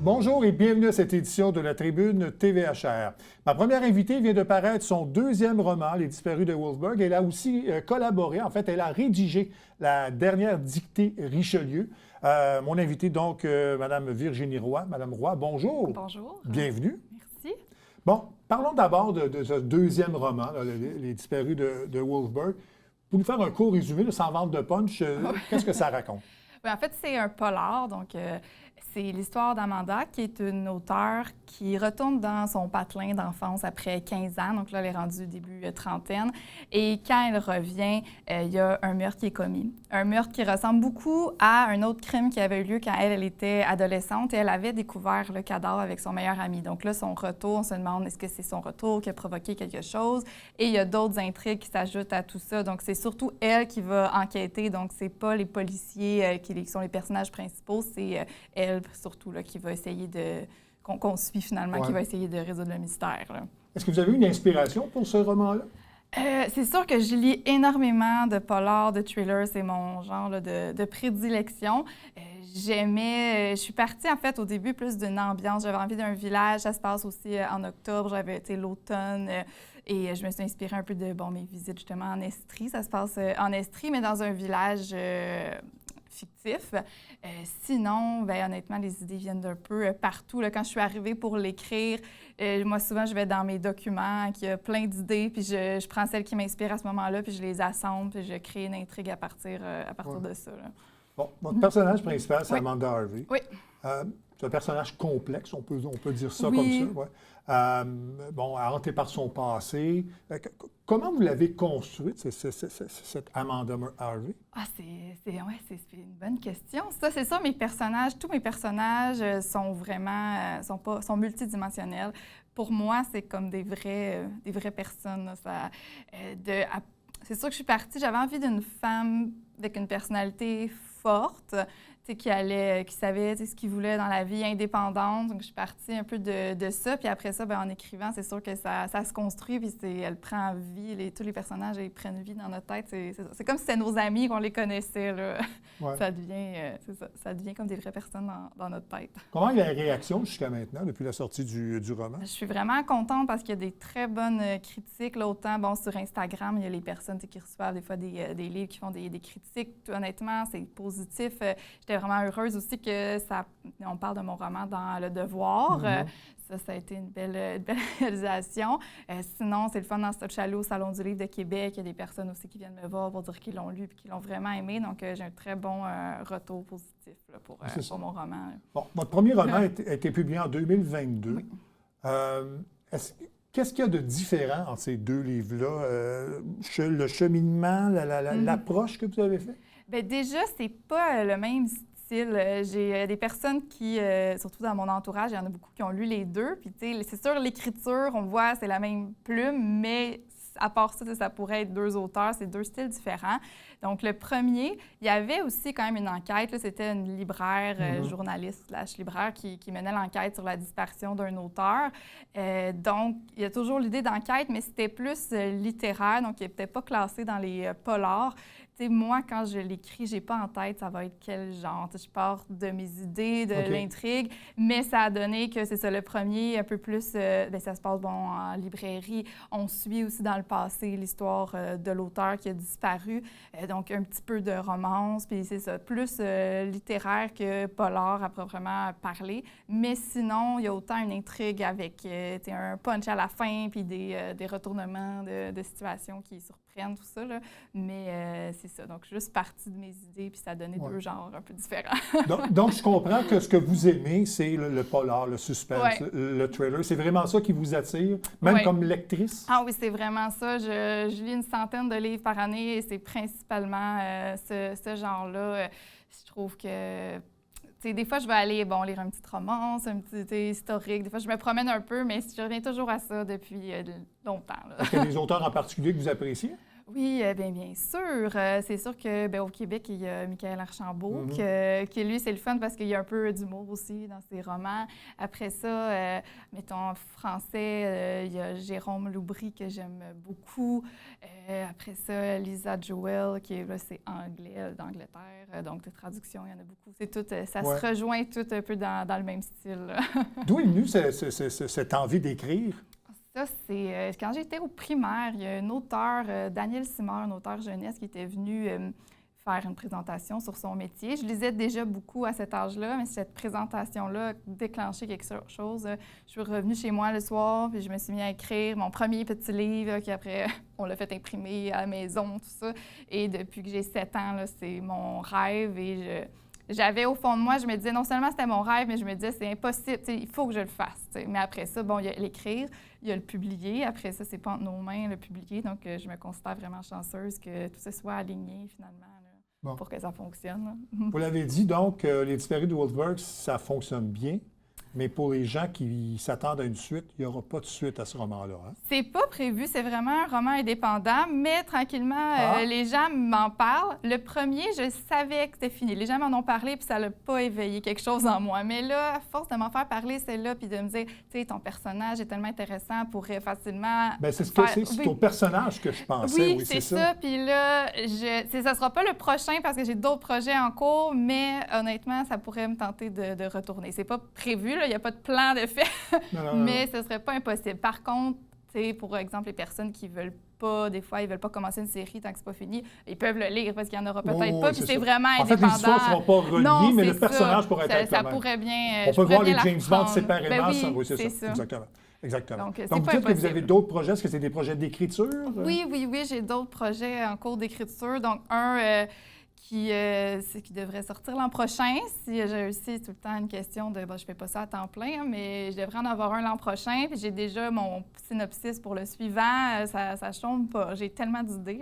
Bonjour et bienvenue à cette édition de la Tribune TVHR. Ma première invitée vient de paraître son deuxième roman, Les Disparus de Wolfsburg. Elle a aussi collaboré, en fait, elle a rédigé la dernière dictée Richelieu. Mon invitée, donc, Mme Virginie Roy. Mme Roy, bonjour. Bonjour. Bienvenue. Merci. Bon, parlons d'abord de ce deuxième roman, là, Les Disparus de Wolfsburg. Pour nous faire un court résumé, là, sans vendre de punch, qu'est-ce que ça raconte? Bien, en fait, c'est un polar, donc c'est l'histoire d'Amanda, qui est une auteure qui retourne dans son patelin d'enfance après 15 ans. Donc là, elle est rendue début trentaine. Et quand elle revient, il y a un meurtre qui est commis. Un meurtre qui ressemble beaucoup à un autre crime qui avait eu lieu quand elle était adolescente et elle avait découvert le cadavre avec son meilleur ami. Donc là, son retour, on se demande est-ce que c'est son retour qui a provoqué quelque chose. Et il y a d'autres intrigues qui s'ajoutent à tout ça. Donc c'est surtout elle qui va enquêter. Donc c'est pas les policiers qui sont les personnages principaux, c'est elle surtout là, qui va essayer de... qu'on suit finalement, qui va essayer de résoudre le mystère. Est-ce que vous avez une inspiration pour ce roman-là? C'est sûr que je lis énormément de polars, de thrillers, c'est mon genre là, de prédilection. Je suis partie en fait au début plus d'une ambiance, j'avais envie d'un village, ça se passe aussi en octobre, j'avais été l'automne et je me suis inspirée un peu de mes visites justement en Estrie, ça se passe en Estrie, mais dans un village fictif. Sinon, bien, honnêtement, les idées viennent d'un peu partout. Là, quand je suis arrivée pour l'écrire, moi, souvent, je vais dans mes documents, qui a plein d'idées, puis je prends celles qui m'inspirent à ce moment-là, puis je les assemble, puis je crée une intrigue à partir de ça. Là. Bon, votre personnage principal, c'est Amanda Harvey. Oui. C'est un personnage complexe, on peut dire ça oui. comme ça. Ouais. Hanté par son passé. Comment vous l'avez construite, cette Amanda Harvey? Ah, c'est une bonne question. Ça, c'est ça, tous mes personnages sont vraiment, sont multidimensionnels. Pour moi, c'est comme des vraies personnes. C'est sûr que je suis partie, j'avais envie d'une femme avec une personnalité forte, qui savait ce qu'il voulait dans la vie, indépendante. Donc, je suis partie un peu de ça. Puis après ça, bien, en écrivant, c'est sûr que ça se construit, puis elle prend vie. Tous les personnages, ils prennent vie dans notre tête. C'est comme si c'était nos amis, qu'on les connaissait. Là. Ouais. Ça devient comme des vraies personnes dans notre tête. Comment est la réaction jusqu'à maintenant, depuis la sortie du roman? Je suis vraiment contente parce qu'il y a des très bonnes critiques. Là, autant, sur Instagram, il y a les personnes qui reçoivent des fois des livres qui font des critiques. Honnêtement, c'est positif. J'étais vraiment heureuse aussi que on parle de mon roman dans Le Devoir. Ça a été une belle réalisation. Sinon, c'est le fun dans ce château au Salon du Livre de Québec. Il y a des personnes aussi qui viennent me voir pour dire qu'ils l'ont lu et qu'ils l'ont vraiment aimé. Donc, j'ai un très bon retour positif là, pour mon roman. Bon, votre premier roman a été publié en 2022. Oui. Qu'est-ce qu'il y a de différent entre ces deux livres-là? Le cheminement, l'approche que vous avez fait? Bien, déjà, c'est pas le même style. J'ai des personnes qui, surtout dans mon entourage, il y en a beaucoup qui ont lu les deux. Puis, tu sais, c'est sûr, l'écriture, on voit, c'est la même plume, mais à part ça, ça pourrait être deux auteurs, c'est deux styles différents. Donc, le premier, il y avait aussi quand même une enquête. Là, c'était une libraire, journaliste / libraire qui menait l'enquête sur la disparition d'un auteur. Donc, il y a toujours l'idée d'enquête, mais c'était plus littéraire, donc il n'était pas classé dans les polars. T'sais, moi, quand je l'écris, j'ai pas en tête ça va être quel genre. Je pars de mes idées, de l'intrigue, mais ça a donné que c'est ça, le premier, un peu plus, ça se passe en librairie. On suit aussi dans le passé l'histoire de l'auteur qui a disparu, donc un petit peu de romance, puis c'est ça, plus littéraire que polar à proprement parler. Mais sinon, il y a autant une intrigue avec un punch à la fin, puis des retournements de situations qui surprennent, tout ça, là. Mais c'est ça. Donc, juste partie de mes idées, puis ça a donné deux genres un peu différents. donc, je comprends que ce que vous aimez, c'est le polar, le suspense, le thriller. C'est vraiment ça qui vous attire, même comme lectrice? Ah oui, c'est vraiment ça. Je lis une centaine de livres par année et c'est principalement ce genre-là. Je trouve que... des fois, je vais aller lire une petite romance, un petit historique. Des fois, je me promène un peu, mais je reviens toujours à ça depuis longtemps. Là. Est-ce qu'il y a des auteurs en particulier que vous appréciez? Oui, bien sûr. C'est sûr que au Québec, il y a Michael Archambault, qui lui, c'est le fun parce qu'il y a un peu d'humour aussi dans ses romans. Après ça, mettons en français, il y a Jérôme Loubry que j'aime beaucoup. Après ça, Lisa Joel, qui est là, c'est anglais d'Angleterre. Donc, de traduction, il y en a beaucoup. C'est tout, ça se rejoint tout un peu dans le même style. D'où est venue cette envie d'écrire? Ça, c'est quand j'étais au primaire, il y a un auteur, Daniel Simard, un auteur jeunesse, qui était venu faire une présentation sur son métier. Je lisais déjà beaucoup à cet âge-là, mais cette présentation-là a déclenché quelque chose. Je suis revenue chez moi le soir, puis je me suis mis à écrire mon premier petit livre, qui après, on l'a fait imprimer à la maison, tout ça. Et depuis que j'ai 7 ans, là, c'est mon rêve et j'avais au fond de moi, je me disais, non seulement c'était mon rêve, mais je me disais, c'est impossible, il faut que je le fasse. T'sais. Mais après ça, bon, il y a l'écrire, il y a le publier. Après ça, c'est pas entre nos mains, le publier. Donc, je me considère vraiment chanceuse que tout ça soit aligné, finalement, là, pour que ça fonctionne. Vous l'avez dit, donc, Les Disparus de Wolfsburg, ça fonctionne bien. Mais pour les gens qui s'attendent à une suite, il n'y aura pas de suite à ce roman-là. Hein? C'est pas prévu, c'est vraiment un roman indépendant, mais tranquillement, les gens m'en parlent. Le premier, je savais que c'était fini. Les gens m'en ont parlé, puis ça n'a pas éveillé quelque chose en moi. Mais là, à force de m'en faire parler, celle-là, puis de me dire, tu sais, ton personnage est tellement intéressant, pourrait facilement... Bien, c'est ce que c'est au personnage que je pensais. Oui, c'est ça. Puis là, ça sera pas le prochain parce que j'ai d'autres projets en cours, mais honnêtement, ça pourrait me tenter de retourner. C'est pas prévu, là. Il n'y a pas de plan de fait, mais ce ne serait pas impossible. Par contre, pour exemple, les personnes qui veulent pas, des fois, ils veulent pas commencer une série tant que c'est pas fini, ils peuvent le lire parce qu'il n'y en aura peut-être pas, puis c'est vraiment indépendant. En fait, les histoires ne seront pas reliées, mais le personnage pourrait être ça pourrait bien... On peut voir les James Bond séparément. Oui, c'est ça. Exactement. Donc, vous dites que vous avez d'autres projets. Est-ce que c'est des projets d'écriture? Oui, j'ai d'autres projets en cours d'écriture. Donc, qui devrait sortir l'an prochain. Si j'ai réussi, tout le temps une question de je ne fais pas ça à temps plein, mais je devrais en avoir un l'an prochain. Puis j'ai déjà mon synopsis pour le suivant. Ça ne chôme pas. J'ai tellement d'idées.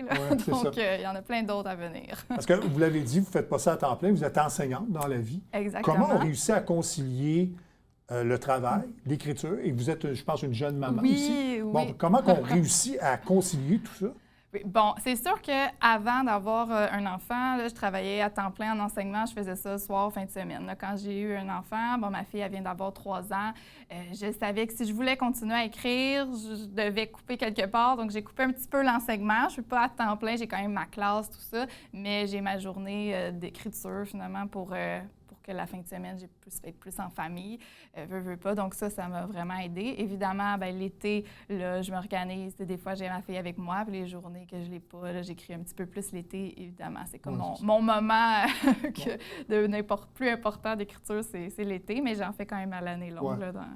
Donc, il y en a plein d'autres à venir. Parce que vous l'avez dit, vous ne faites pas ça à temps plein. Vous êtes enseignante dans la vie. Exactement. Comment on réussit à concilier le travail, l'écriture, et vous êtes, je pense, une jeune maman aussi. Oui. Bon, comment on réussit à concilier tout ça? Bon, c'est sûr qu'avant d'avoir un enfant, là, je travaillais à temps plein en enseignement. Je faisais ça soir, fin de semaine. Là, quand j'ai eu un enfant, ma fille, elle vient d'avoir 3 ans. Je savais que si je voulais continuer à écrire, je devais couper quelque part. Donc, j'ai coupé un petit peu l'enseignement. Je ne suis pas à temps plein. J'ai quand même ma classe, tout ça. Mais j'ai ma journée d'écriture, finalement, pour que la fin de semaine, j'ai être plus en famille, veux pas. Donc ça m'a vraiment aidée. Évidemment, l'été, là, je m'organise. Des fois, j'ai ma fille avec moi, puis les journées que je l'ai pas, là, j'écris un petit peu plus l'été, évidemment. C'est comme mon moment plus important d'écriture, c'est l'été, mais j'en fais quand même à l'année longue. Ouais. Là,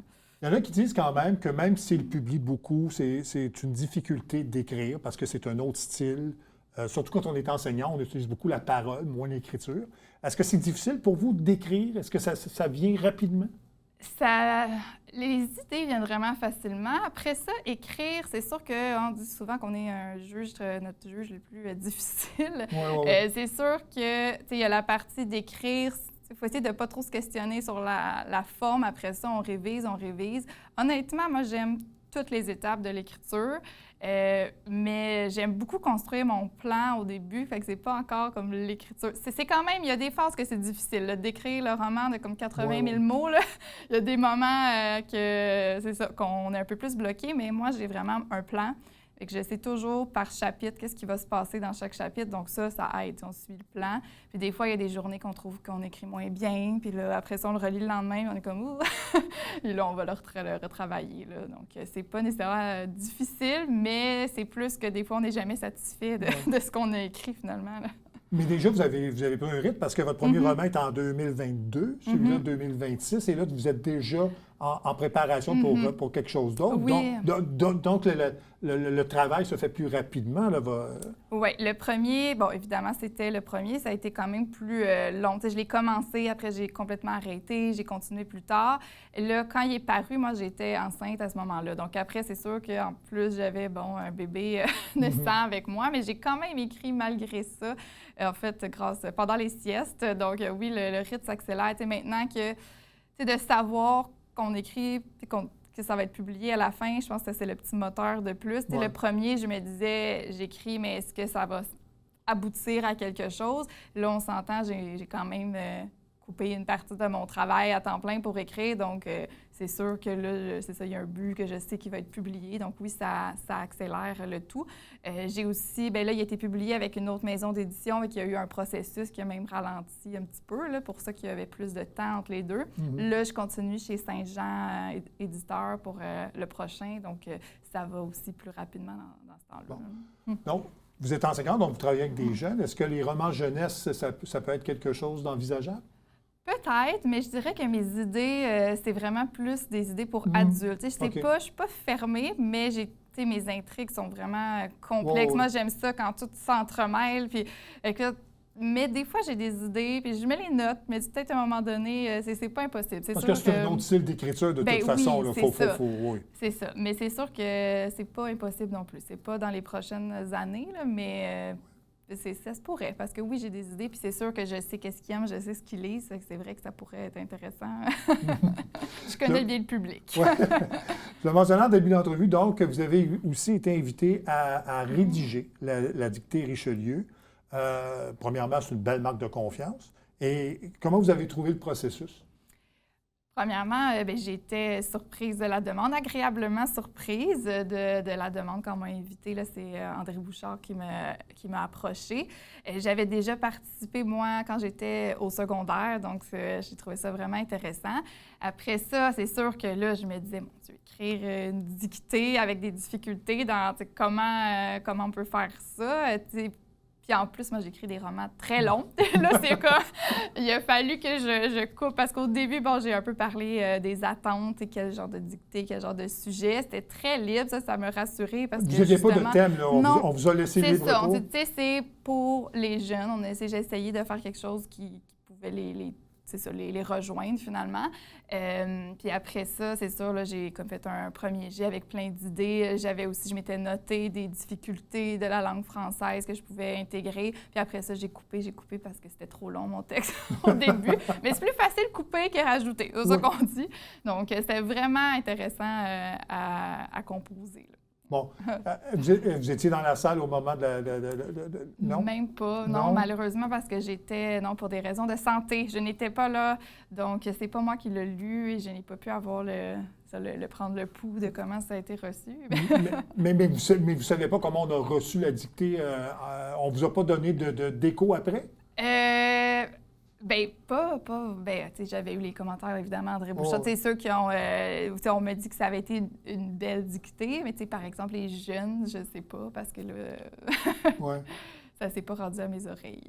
Il y en a qui disent quand même que même s'ils publient beaucoup, c'est une difficulté d'écrire parce que c'est un autre style. Surtout quand on est enseignant, on utilise beaucoup la parole, moins l'écriture. Est-ce que c'est difficile pour vous d'écrire? Est-ce que ça vient rapidement? Les idées viennent vraiment facilement. Après ça, écrire, c'est sûr qu'on dit souvent qu'on est notre juge le plus difficile. Ouais. C'est sûr que il y a la partie d'écrire. Il faut essayer de ne pas trop se questionner sur la forme. Après ça, on révise. Honnêtement, moi, j'aime toutes les étapes de l'écriture. Mais j'aime beaucoup construire mon plan au début, fait que c'est pas encore comme l'écriture. C'est quand même, il y a des phases que c'est difficile, là, d'écrire le roman de comme 80 000 mots. Là. Il y a des moments qu'on est un peu plus bloqué, mais moi, j'ai vraiment un plan. Fait que je sais toujours par chapitre qu'est-ce qui va se passer dans chaque chapitre. Donc ça aide. On suit le plan. Puis des fois, il y a des journées qu'on trouve qu'on écrit moins bien. Puis là, après ça, on le relit le lendemain. On est comme « Ouh! » Puis là, on va le retravailler. Là. Donc c'est pas nécessairement difficile, mais c'est plus que des fois, on n'est jamais satisfait de ce qu'on a écrit finalement. Là. Mais déjà, vous avez pris un rythme parce que votre premier roman est en 2022, celui-là 2026, et là, vous êtes déjà en préparation pour quelque chose d'autre. Oui. Donc le travail se fait plus rapidement. Oui, le premier, évidemment, c'était le premier. Ça a été quand même plus long. Je l'ai commencé, après j'ai complètement arrêté, j'ai continué plus tard. Et là, quand il est paru, moi, j'étais enceinte à ce moment-là. Donc après, c'est sûr qu'en plus, j'avais, un bébé naissant avec moi, mais j'ai quand même écrit malgré ça. En fait, pendant les siestes. Donc oui, le rythme s'accélère. Maintenant que, de savoir qu'on écrit, puis que ça va être publié à la fin? Je pense que c'est le petit moteur de plus. Ouais. Le premier, je me disais, j'écris, mais est-ce que ça va aboutir à quelque chose? Là, on s'entend, j'ai quand même coupé une partie de mon travail à temps plein pour écrire, donc c'est sûr que là, c'est ça, il y a un but que je sais qui va être publié, donc oui, ça accélère le tout. J'ai aussi, bien là, il a été publié avec une autre maison d'édition et qu'il y a eu un processus qui a même ralenti un petit peu, là, pour ça qu'il y avait plus de temps entre les deux. Là, je continue chez Saint-Jean éditeur pour le prochain, donc ça va aussi plus rapidement dans ce temps-là. Bon. Donc, vous êtes enseignante, donc vous travaillez avec des jeunes. Est-ce que les romans jeunesse, ça peut être quelque chose d'envisageable? Peut-être, mais je dirais que mes idées, c'est vraiment plus des idées pour adultes. Je ne suis pas fermée, mais mes intrigues sont vraiment complexes. Moi, j'aime ça quand tout s'entremêle. Puis, mais des fois, j'ai des idées, puis je mets les notes, mais peut-être à un moment donné, c'est pas impossible. Parce que c'est un autre style d'écriture de toute façon. Oui, oui. C'est ça. Mais c'est sûr que c'est pas impossible non plus. C'est pas dans les prochaines années, là, mais ça se pourrait. Parce que oui, j'ai des idées, puis c'est sûr que je sais qu'est-ce qu'ils aiment, je sais ce qu'ils lisent. C'est vrai que ça pourrait être intéressant. Je connais bien le public. Ouais. Je le mentionnais en début d'entrevue, donc, vous avez aussi été invité à rédiger la dictée Richelieu. Premièrement, c'est une belle marque de confiance. Et comment vous avez trouvé le processus? Premièrement, j'ai été surprise de la demande, agréablement surprise de la demande quand on m'a invitée. C'est André Bouchard qui m'a approchée. J'avais déjà participé, moi, quand j'étais au secondaire, donc j'ai trouvé ça vraiment intéressant. Après ça, c'est sûr que là, je me disais, mon Dieu, écrire une dictée avec des difficultés dans comment on peut faire ça. Puis en plus, moi, j'écris des romans très longs. Là, c'est comme... Il a fallu que je coupe, parce qu'au début, j'ai un peu parlé des attentes et quel genre de dictée, quel genre de sujet. C'était très libre, ça m'a rassurée parce que vous n'aviez pas de thème, là. On vous a laissé libre cours. C'est ça. On dit, c'est pour les jeunes. J'ai essayé de faire quelque chose qui pouvait les rejoindre finalement. Puis après ça, c'est sûr, là, j'ai comme fait un premier jet avec plein d'idées. Je m'étais noté des difficultés de la langue française que je pouvais intégrer. Puis après ça, j'ai coupé parce que c'était trop long, mon texte, au début. Mais c'est plus facile de couper que rajouter, c'est ça qu'on dit. Donc, c'était vraiment intéressant à composer, là. Bon. Vous étiez dans la salle au moment Non? Même pas, non, malheureusement, parce que j'étais, pour des raisons de santé. Je n'étais pas là, donc c'est pas moi qui l'ai lu et je n'ai pas pu avoir prendre le pouls de comment ça a été reçu. mais vous ne savez pas comment on a reçu la dictée? On ne vous a pas donné d'écho après? J'avais eu les commentaires, évidemment, André Bouchard. C'est ceux qui ont... on m'a dit que ça avait été une belle dictée, mais par exemple, les jeunes, je sais pas, parce que là... Ouais. Ça s'est pas rendu à mes oreilles.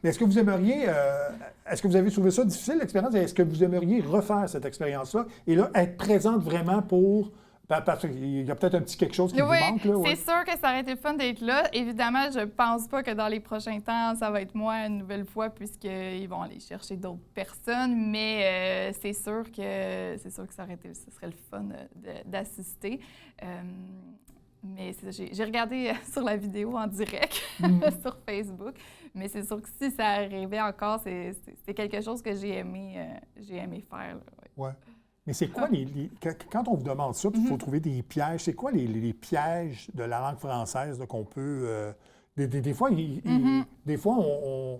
Mais est-ce que vous aimeriez... est-ce que vous avez trouvé ça difficile, l'expérience? Est-ce que vous aimeriez refaire cette expérience-là et là, être présente vraiment pour... Parce qu'il y a peut-être un petit quelque chose qui vous manque, là. C'est sûr que ça aurait été le fun d'être là. Évidemment, je pense pas que dans les prochains temps, ça va être moi une nouvelle fois, puisqu'ils vont aller chercher d'autres personnes, mais c'est sûr que ce serait le fun d'assister. Mais j'ai regardé sur la vidéo en direct sur Facebook, mais c'est sûr que si ça arrivait encore, c'est quelque chose que j'ai aimé faire, là. Ouais. Mais c'est quoi quand on vous demande ça, puis il faut trouver des pièges, c'est quoi les pièges de la langue française qu'on peut... Des fois, on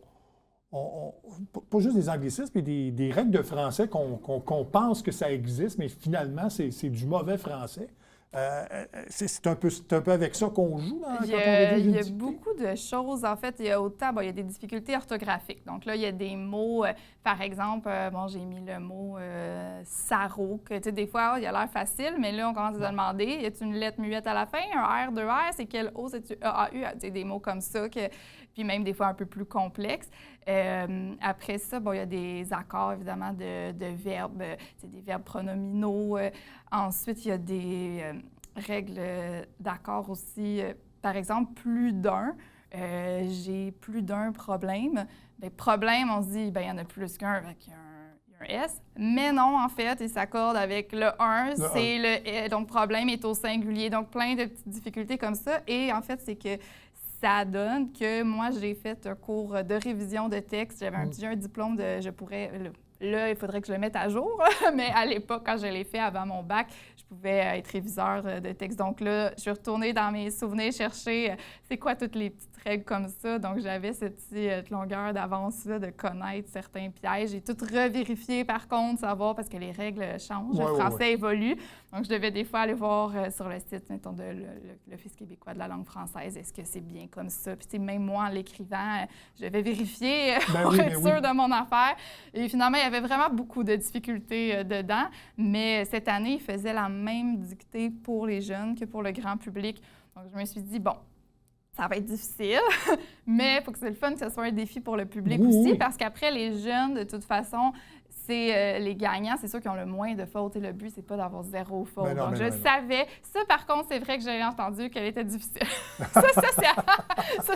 pas juste des anglicismes, mais des règles de français qu'on pense que ça existe, mais finalement, c'est du mauvais français. C'est un peu avec ça qu'on joue quand on rédige une dictée. Il y a beaucoup de choses. En fait, il y a des difficultés orthographiques. Donc là, il y a des mots, par exemple, j'ai mis le mot sarreau, que des fois, il a l'air facile, mais là, on commence à se demander, y a-t-il une lettre muette à la fin, un R, deux R, c'est quel O, c'est-tu A-A-U, des mots comme ça, puis même des fois un peu plus complexes. Après ça, il y a des accords, évidemment, de verbes, des verbes pronominaux. Ensuite, il y a des règles d'accords aussi. Par exemple, plus d'un. J'ai plus d'un problème. Bien, problème, on se dit, il y en a plus qu'un, il y a un S. Mais non, en fait, il s'accorde avec le 1, c'est le donc problème est au singulier. Donc, plein de petites difficultés comme ça. Et en fait, c'est que ça donne que moi, j'ai fait un cours de révision de texte. J'ai un diplôme de... là, il faudrait que je le mette à jour. Mais à l'époque, quand je l'ai fait avant mon bac, je pouvais être réviseur de texte. Donc là, je suis retournée dans mes souvenirs chercher c'est quoi toutes les petites règles comme ça. Donc, j'avais cette petite longueur d'avance-là de connaître certains pièges. J'ai tout revérifié, par contre, savoir, parce que les règles changent, le français évolue. Donc, je devais des fois aller voir sur le site, mettons, de l'Office québécois de la langue française, est-ce que c'est bien comme ça? Puis, même moi, en l'écrivant, je devais vérifier pour être sûre de mon affaire. Et finalement, il y avait vraiment beaucoup de difficultés dedans. Mais cette année, il faisait la même dictée pour les jeunes que pour le grand public. Donc, je me suis dit, bon, ça va être difficile, mais il faut que c'est le fun que ce soit un défi pour le public aussi, parce qu'après, les jeunes, de toute façon, c'est les gagnants, c'est ceux qui ont le moins de fautes. Et le but, c'est pas d'avoir 0 faute. Donc, je savais. Ça, par contre, c'est vrai que j'avais entendu qu'elle était difficile. ça,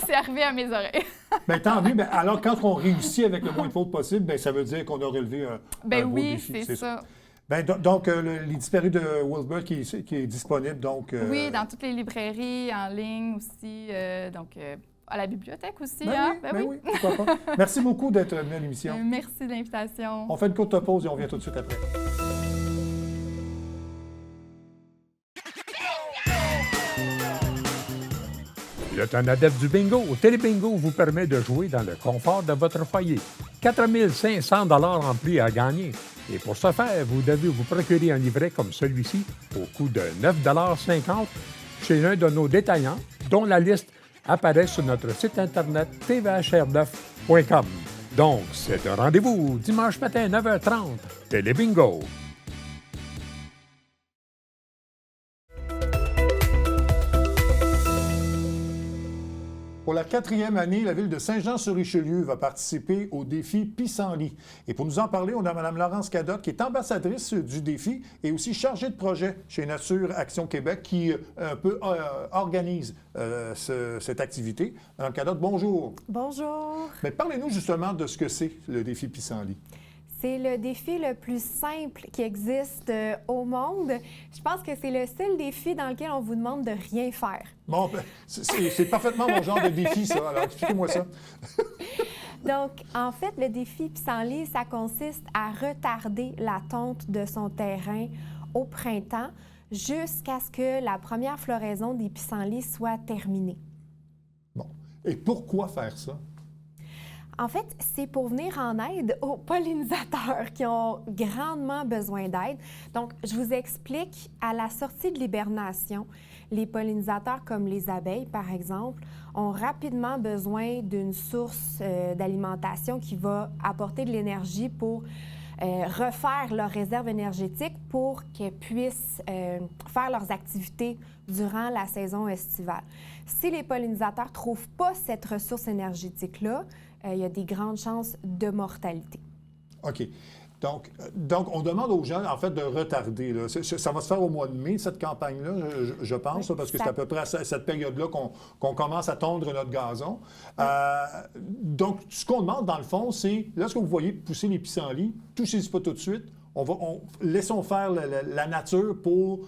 c'est arrivé à mes oreilles. Bien, tant mieux. Alors, quand on réussit avec le moins de fautes possible, bien, ça veut dire qu'on a relevé un beau défi. Oui, c'est ça. Bien, donc, les disparus de Wolfsburg qui est disponible, donc... Oui, dans toutes les librairies, en ligne aussi, donc à la bibliothèque aussi. Oui, pourquoi pas. Merci beaucoup d'être venu à l'émission. Merci de l'invitation. On fait une courte pause et on revient tout de suite après. Le temps adepte du bingo, Télébingo vous permet de jouer dans le confort de votre foyer. 4 500 $ en prix à gagner. Et pour ce faire, vous devez vous procurer un livret comme celui-ci au coût de 9,50 $ chez l'un de nos détaillants, dont la liste apparaît sur notre site internet tvhr9.com. Donc, c'est un rendez-vous dimanche matin 9h30. Télébingo. Pour la 4e année, la ville de Saint-Jean-sur-Richelieu va participer au défi Pissenlit. Et pour nous en parler, on a Mme Laurence Cadotte, qui est ambassadrice du défi et aussi chargée de projet chez Nature Action Québec, qui un peu organise cette activité. Mme Cadotte, bonjour. Bonjour. Mais parlez-nous justement de ce que c'est le défi Pissenlit. C'est le défi le plus simple qui existe au monde. Je pense que c'est le seul défi dans lequel on vous demande de rien faire. Bon, ben, c'est parfaitement mon genre de défi, ça. Alors, expliquez-moi ça. Donc, en fait, le défi Pissenlit, ça consiste à retarder la tonte de son terrain au printemps jusqu'à ce que la première floraison des pissenlits soit terminée. Bon. Et pourquoi faire ça? En fait, c'est pour venir en aide aux pollinisateurs qui ont grandement besoin d'aide. Donc, je vous explique, à la sortie de l'hibernation, les pollinisateurs comme les abeilles, par exemple, ont rapidement besoin d'une source d'alimentation qui va apporter de l'énergie pour refaire leur réserve énergétique pour qu'elles puissent faire leurs activités durant la saison estivale. Si les pollinisateurs ne trouvent pas cette ressource énergétique-là, il y a des grandes chances de mortalité. OK. Donc, on demande aux gens, en fait, de retarder. Là. Ça va se faire au mois de mai, cette campagne-là, je pense, oui, parce que c'est à peu près à cette période-là qu'on commence à tondre notre gazon. Oui. Donc, ce qu'on demande, dans le fond, c'est, lorsque vous voyez pousser les pissenlits, touchez-y pas tout de suite. Laissons faire la nature pour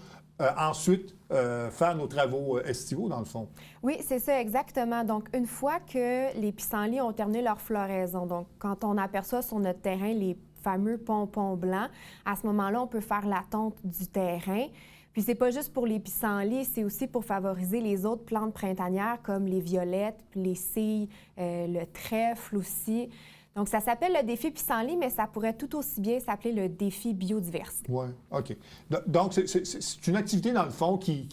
ensuite faire nos travaux estivaux, dans le fond. Oui, c'est ça, exactement. Donc, une fois que les pissenlits ont terminé leur floraison, donc quand on aperçoit sur notre terrain les fameux pompons blancs, à ce moment-là, on peut faire la tonte du terrain. Puis, c'est pas juste pour les pissenlits, c'est aussi pour favoriser les autres plantes printanières comme les violettes, les cygnes, le trèfle aussi. Donc, ça s'appelle le défi pissenlit, mais ça pourrait tout aussi bien s'appeler le défi biodiversité. Oui, OK. Donc, c'est une activité, dans le fond, qui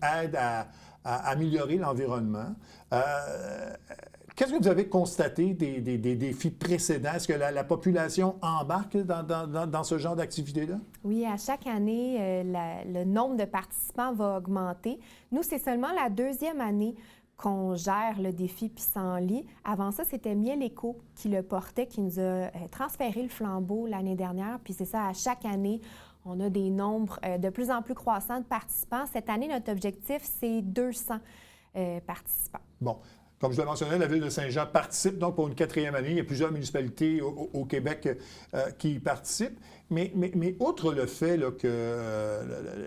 aide à améliorer l'environnement. Qu'est-ce que vous avez constaté des défis précédents? Est-ce que la population embarque dans ce genre d'activité-là? Oui, à chaque année, le nombre de participants va augmenter. Nous, c'est seulement la 2e année qu'on gère le défi Pissenlit. Avant ça, c'était Miel Éco qui le portait, qui nous a transféré le flambeau l'année dernière. Puis c'est ça, à chaque année, on a des nombres de plus en plus croissants de participants. Cette année, notre objectif, c'est 200 participants. Bon. Comme je le mentionnais, la Ville de Saint-Jean participe donc pour une 4e année. Il y a plusieurs municipalités au Québec qui y participent. Mais outre le fait là, que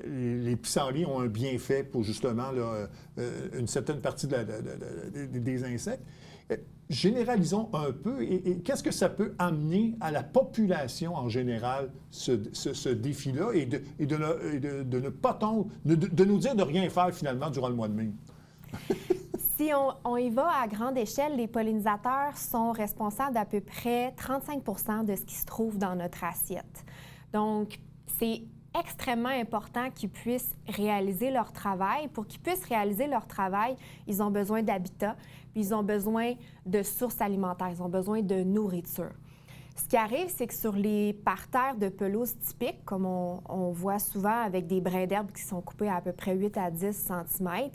les pissenlits ont un bienfait pour justement là, une certaine partie des insectes, généralisons un peu et qu'est-ce que ça peut amener à la population en général, ce défi-là, et de ne pas tomber, de nous dire de rien faire finalement durant le mois de mai? Si on y va à grande échelle, les pollinisateurs sont responsables d'à peu près 35 de ce qui se trouve dans notre assiette. Donc, c'est extrêmement important qu'ils puissent réaliser leur travail. Pour qu'ils puissent réaliser leur travail, ils ont besoin d'habitat, puis ils ont besoin de sources alimentaires, ils ont besoin de nourriture. Ce qui arrive, c'est que sur les parterres de pelouse typiques, comme on voit souvent avec des brins d'herbe qui sont coupés à peu près 8 à 10 cm,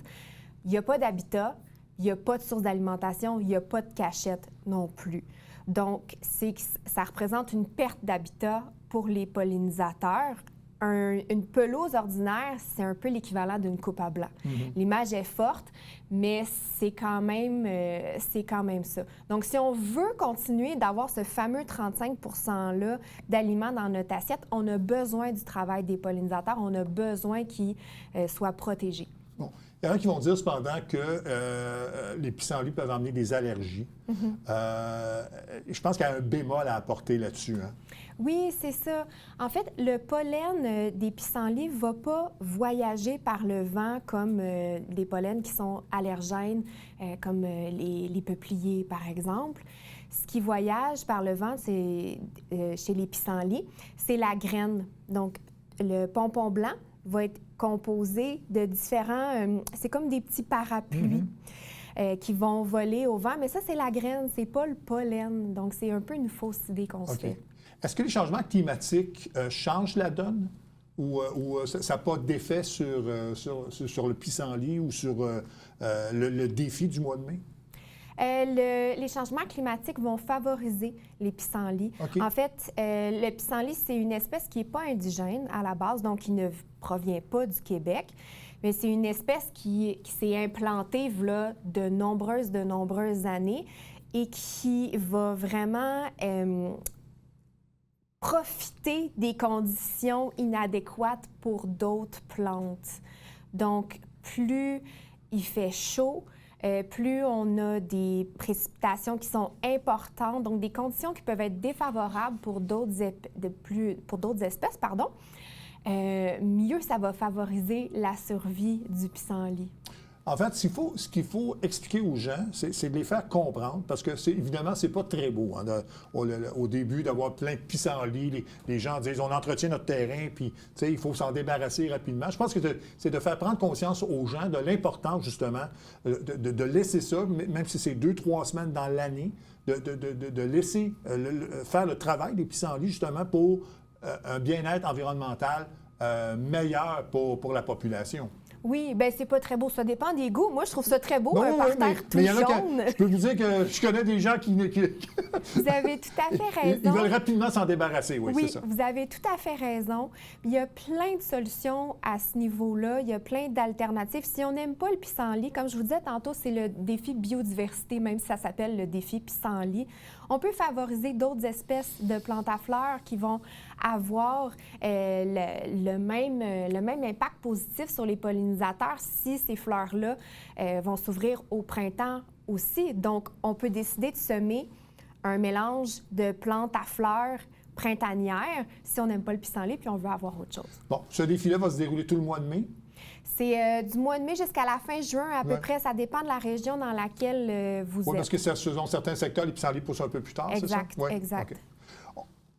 il n'y a pas d'habitat, il n'y a pas de source d'alimentation, il n'y a pas de cachette non plus. Donc, ça représente une perte d'habitat pour les pollinisateurs. Une pelouse ordinaire, c'est un peu l'équivalent d'une coupe à blanc. L'image est forte, mais c'est quand même ça. Donc, si on veut continuer d'avoir ce fameux 35 %-là d'aliments dans notre assiette, on a besoin du travail des pollinisateurs, on a besoin qu'ils soient protégés. Bon. Il y en a qui vont dire cependant que les pissenlits peuvent amener des allergies. Je pense qu'il y a un bémol à apporter là-dessus. Hein? Oui, c'est ça. En fait, le pollen des pissenlits ne va pas voyager par le vent comme des pollens qui sont allergènes, comme les peupliers, par exemple. Ce qui voyage par le vent, c'est chez les pissenlits, c'est la graine. Donc, le pompon blanc va être composé de différents... c'est comme des petits parapluies qui vont voler au vent. Mais ça, c'est la graine, c'est pas le pollen. Donc, c'est un peu une fausse idée qu'on se fait. Est-ce que les changements climatiques changent la donne? Ou ça n'a pas d'effet sur le pissenlit ou sur le défi du mois de mai? Les changements climatiques vont favoriser les pissenlits. En fait, le pissenlit, c'est une espèce qui n'est pas indigène à la base, donc qui ne provient pas du Québec, mais c'est une espèce qui s'est implantée là, de nombreuses années et qui va vraiment profiter des conditions inadéquates pour d'autres plantes. Donc, plus il fait chaud, plus on a des précipitations qui sont importantes, donc des conditions qui peuvent être défavorables pour d'autres espèces, mieux ça va favoriser la survie du pissenlit. En fait, ce qu'il faut expliquer aux gens, c'est de les faire comprendre, parce que évidemment, c'est pas très beau hein, au début d'avoir plein de pissenlits. Les gens disent on entretient notre terrain, puis il faut s'en débarrasser rapidement. Je pense que c'est de faire prendre conscience aux gens de l'importance, justement, de laisser ça, même si c'est 2-3 semaines dans l'année, de laisser faire le travail des pissenlits, justement, pour un bien-être environnemental meilleur pour la population. Oui, bien, c'est pas très beau. Ça dépend des goûts. Moi, je trouve ça très beau, un parterre tout jaune. Je peux vous dire que je connais des gens qui... Vous avez tout à fait raison. Ils veulent rapidement s'en débarrasser, oui, c'est ça. Vous avez tout à fait raison. Il y a plein de solutions à ce niveau-là. Il y a plein d'alternatives. Si on n'aime pas le pissenlit, comme je vous disais tantôt, c'est le défi biodiversité, même si ça s'appelle le défi pissenlit. On peut favoriser d'autres espèces de plantes à fleurs qui vont avoir le même impact positif sur les pollinisateurs si ces fleurs-là vont s'ouvrir au printemps aussi. Donc, on peut décider de semer un mélange de plantes à fleurs printanières si on n'aime pas le pissenlit puis on veut avoir autre chose. Bon, ce défi-là va se dérouler tout le mois de mai? C'est du mois de mai jusqu'à la fin juin à peu près. Ça dépend de la région dans laquelle vous êtes. Oui, parce que selon certains secteurs, les pissenlits poussent un peu plus tard, c'est ça? Exact. Okay.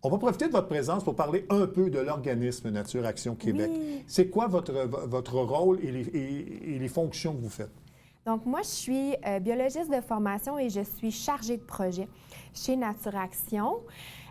On va profiter de votre présence pour parler un peu de l'organisme Nature Action Québec. Oui. C'est quoi votre rôle et les fonctions que vous faites? Donc, moi, je suis biologiste de formation et je suis chargée de projet chez Nature Action.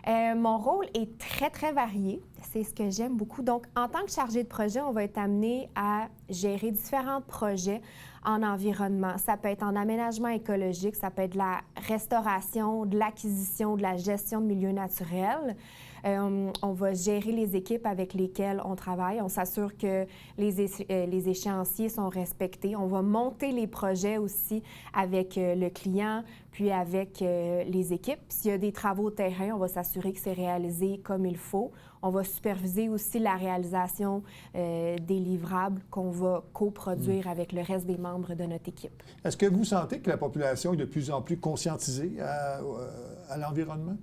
Mon rôle est très, très varié. C'est ce que j'aime beaucoup. Donc, en tant que chargée de projet, on va être amené à gérer différents projets en environnement. Ça peut être en aménagement écologique, ça peut être de la restauration, de l'acquisition, de la gestion de milieux naturels. On va gérer les équipes avec lesquelles on travaille. On s'assure que les échéanciers sont respectés. On va monter les projets aussi avec le client, puis avec les équipes. S'il y a des travaux terrain, on va s'assurer que c'est réalisé comme il faut. On va superviser aussi la réalisation des livrables qu'on va coproduire avec le reste des membres membres de notre équipe. Est-ce que vous sentez que la population est de plus en plus conscientisée à l'environnement?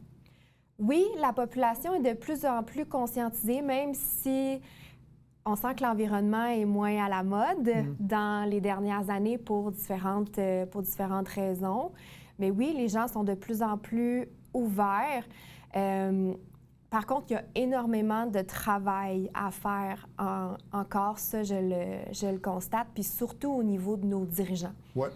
Oui, la population est de plus en plus conscientisée, même si on sent que l'environnement est moins à la mode dans les dernières années pour différentes raisons. Mais oui, les gens sont de plus en plus ouverts. Par contre, il y a énormément de travail à faire encore, ça, je le constate, puis surtout au niveau de nos dirigeants. Oui,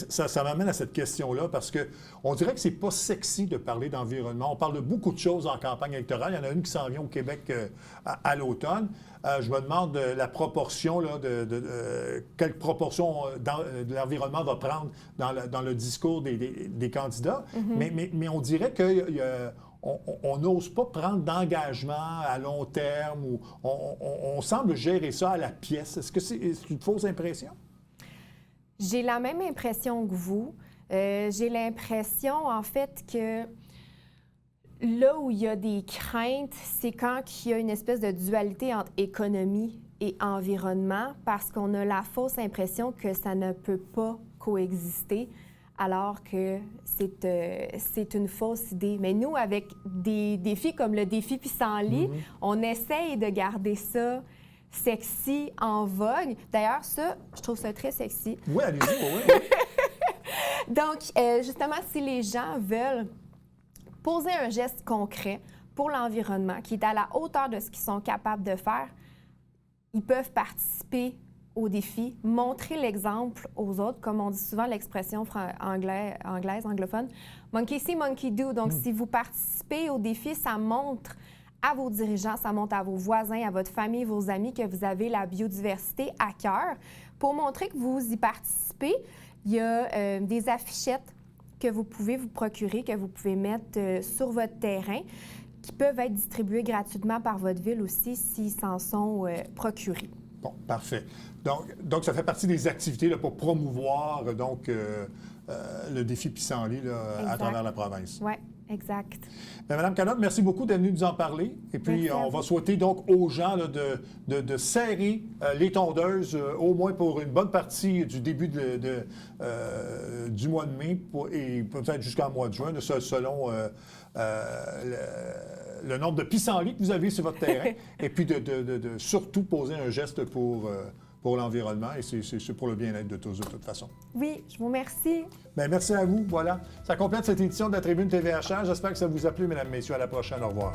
ça m'amène à cette question-là parce qu'on dirait que c'est pas sexy de parler d'environnement. On parle de beaucoup de choses en campagne électorale. Il y en a une qui s'en vient au Québec à l'automne. Je me demande la proportion, là, quelle proportion de l'environnement va prendre dans le discours des candidats. Mais on dirait que on n'ose pas prendre d'engagement à long terme ou on semble gérer ça à la pièce. Est-ce que c'est une fausse impression? J'ai la même impression que vous. J'ai l'impression, en fait, que là où il y a des craintes, c'est quand il y a une espèce de dualité entre économie et environnement, parce qu'on a la fausse impression que ça ne peut pas coexister, alors que c'est une fausse idée. Mais nous, avec des défis comme le défi Pissenlit, on essaye de garder ça sexy, en vogue. D'ailleurs, ça, je trouve ça très sexy. Oui, allez-y, oui. Donc, justement, si les gens veulent poser un geste concret pour l'environnement qui est à la hauteur de ce qu'ils sont capables de faire, ils peuvent participer au défi, montrer l'exemple aux autres, comme on dit souvent l'expression anglophone, « monkey see, monkey do ». Donc, si vous participez au défi, ça montre à vos dirigeants, ça montre à vos voisins, à votre famille, vos amis que vous avez la biodiversité à cœur. Pour montrer que vous y participez, il y a des affichettes que vous pouvez vous procurer, que vous pouvez mettre sur votre terrain, qui peuvent être distribuées gratuitement par votre ville aussi s'ils s'en sont procurés. Bon, parfait. Donc, ça fait partie des activités là, pour promouvoir le défi Pissenlit à travers la province. Oui, exact. Bien, Mme Canotte, merci beaucoup d'être venue nous en parler. Et puis, on va souhaiter donc aux gens là, de serrer les tondeuses, au moins pour une bonne partie du début du mois de mai et peut-être jusqu'au mois de juin, selon le nombre de pissenlits que vous avez sur votre terrain. Et puis, de surtout poser un geste pour l'environnement et c'est pour le bien-être de tous, de toute façon. Oui, je vous remercie. Bien, merci à vous. Voilà. Ça complète cette édition de la Tribune TVHR. J'espère que ça vous a plu, mesdames, messieurs. À la prochaine. Au revoir.